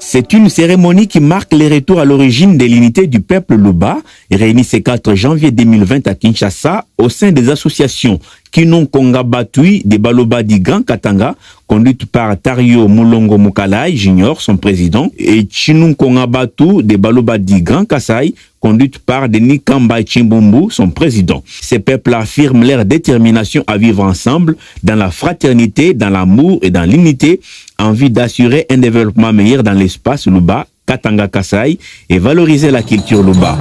C'est une cérémonie qui marque le retour à l'origine de l'unité du peuple Luba, réunie ce 4 janvier 2020 à Kinshasa au sein des associations Kinon Konga Batui de Baloba di Grand Katanga, conduite par Tario Mulongo Mukalai Junior, son président, et Chinun Konga Batu de Baloba di Grand Kasai, conduite par Denis Kamba Chimbumbu, son président. Ces peuples affirment leur détermination à vivre ensemble dans la fraternité, dans l'amour et dans l'unité, en vue d'assurer un développement meilleur dans l'espace Luba, Katanga Kasai et valoriser la culture Luba.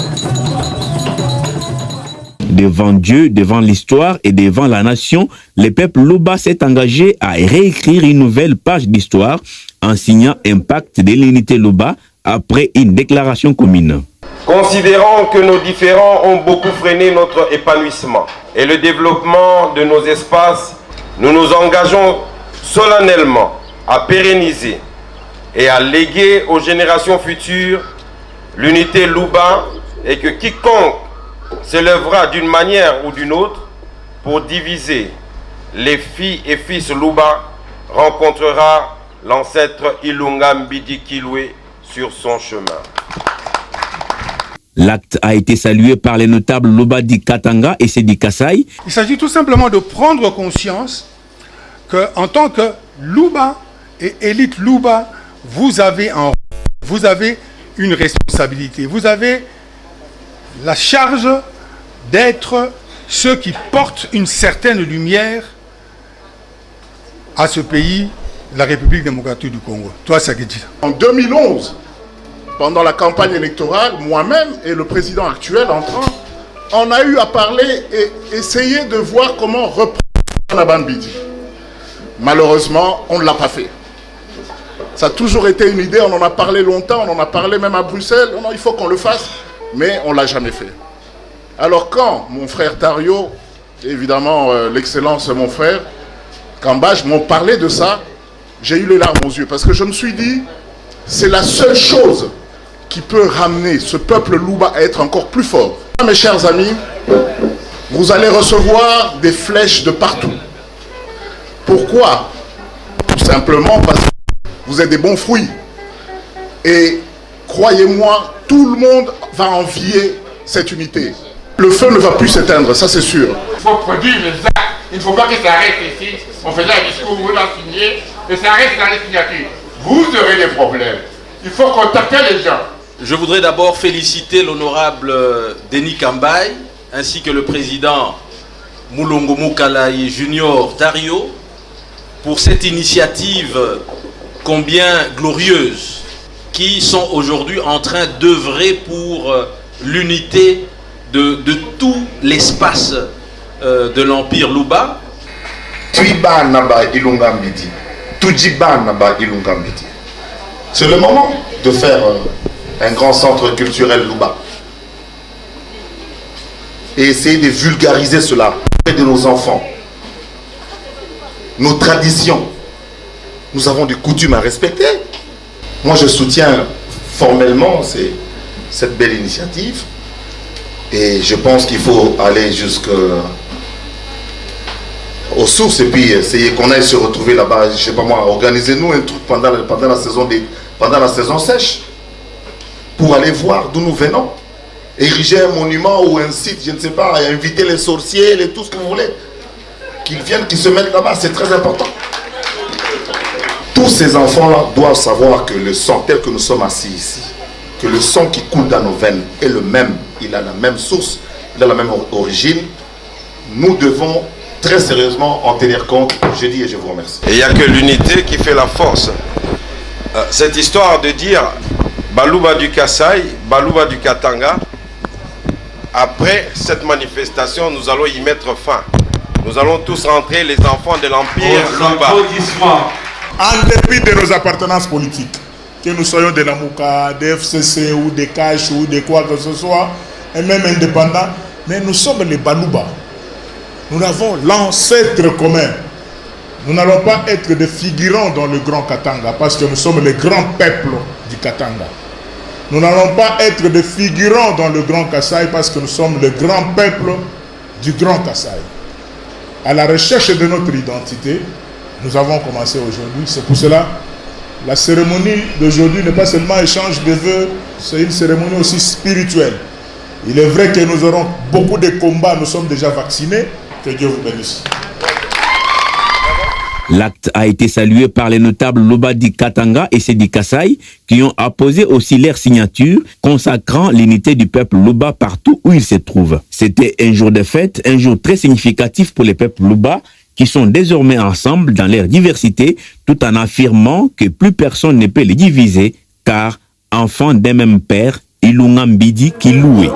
Devant Dieu, devant l'histoire et devant la nation, le peuple Luba s'est engagé à réécrire une nouvelle page d'histoire en signant un pacte de l'unité Luba après une déclaration commune. Considérant que nos différends ont beaucoup freiné notre épanouissement et le développement de nos espaces, nous nous engageons solennellement à pérenniser et à léguer aux générations futures l'unité Luba et que quiconque s'élèvera d'une manière ou d'une autre pour diviser les filles et fils Luba rencontrera l'ancêtre Ilunga Mbidi Kilwe sur son chemin. L'acte a été salué par les notables Luba di Katanga et Sedi Kasai. Il s'agit tout simplement de prendre conscience qu'en tant que Luba et élite Luba, vous avez une responsabilité. Vous avez la charge d'être ceux qui portent une certaine lumière à ce pays, la République démocratique du Congo. Toi, ça dit. En 2011, pendant la campagne électorale, moi-même et le président actuel entrant, on a eu à parler et essayer de voir comment reprendre Naban Bidi. Malheureusement, on ne l'a pas fait. Ça a toujours été une idée, on en a parlé longtemps, on en a parlé même à Bruxelles, il faut qu'on le fasse, mais on ne l'a jamais fait. Alors quand mon frère Tario, évidemment l'excellence mon frère, Kambaj m'ont parlé de ça, j'ai eu les larmes aux yeux, parce que je me suis dit, c'est la seule chose qui peut ramener ce peuple Luba à être encore plus fort. Mes chers amis, vous allez recevoir des flèches de partout. Pourquoi? Tout simplement parce que vous êtes des bons fruits. Et croyez-moi, tout le monde va envier cette unité. Le feu ne va plus s'éteindre, ça c'est sûr. Il faut produire les actes. Il ne faut pas que ça reste ici. On faisait un discours, vous l'en signez, et ça reste dans les signatures. Vous aurez des problèmes. Il faut contacter les gens. Je voudrais d'abord féliciter l'honorable Denis Kambai, ainsi que le président Mulongo Mukalai Junior Tario, pour cette initiative combien glorieuse, qui sont aujourd'hui en train d'œuvrer pour l'unité de tout l'espace de l'Empire Luba. C'est le moment de faire un grand centre culturel Luba et essayer de vulgariser cela auprès de nos enfants. Nos traditions, nous avons des coutumes à respecter. Moi je soutiens formellement cette belle initiative et je pense qu'il faut aller jusqu'aux sources et puis essayer qu'on aille se retrouver là-bas, je sais pas moi, organisez-nous un truc pendant la saison sèche pour aller voir d'où nous venons, ériger un monument ou un site, je ne sais pas, inviter les sorciers, et tout ce que vous voulez, qu'ils viennent, qu'ils se mettent là-bas, c'est très important. Tous ces enfants-là doivent savoir que le sang, tel que nous sommes assis ici, que le sang qui coule dans nos veines est le même, il a la même source, il a la même origine. Nous devons très sérieusement en tenir compte, je dis et je vous remercie. Et il n'y a que l'unité qui fait la force. Cette histoire de dire Baluba du Kasai, Baluba du Katanga, après cette manifestation, nous allons y mettre fin. Nous allons tous rentrer les enfants de l'Empire Luba. En dépit de nos appartenances politiques, que nous soyons de la Mouka, des FCC ou des Cash ou de quoi que ce soit, et même indépendants, mais nous sommes les Baluba. Nous avons l'ancêtre commun. Nous n'allons pas être des figurants dans le Grand Katanga parce que nous sommes les grands peuples du Katanga. Nous n'allons pas être des figurants dans le Grand Kasai parce que nous sommes le grand peuple du Grand Kasai. À la recherche de notre identité, nous avons commencé aujourd'hui. C'est pour cela La cérémonie d'aujourd'hui n'est pas seulement échange de vœux, c'est une cérémonie aussi spirituelle. Il est vrai que nous aurons beaucoup de combats, nous sommes déjà vaccinés. Que Dieu vous bénisse. L'acte a été salué par les notables Lobadi Katanga et Sedi Kassai qui ont apposé aussi leur signature consacrant l'unité du peuple Luba partout où il se trouve. C'était un jour de fête, un jour très significatif pour les peuples Luba qui sont désormais ensemble dans leur diversité tout en affirmant que plus personne ne peut les diviser car enfants d'un même père, Ilunga Mbidi qui louait.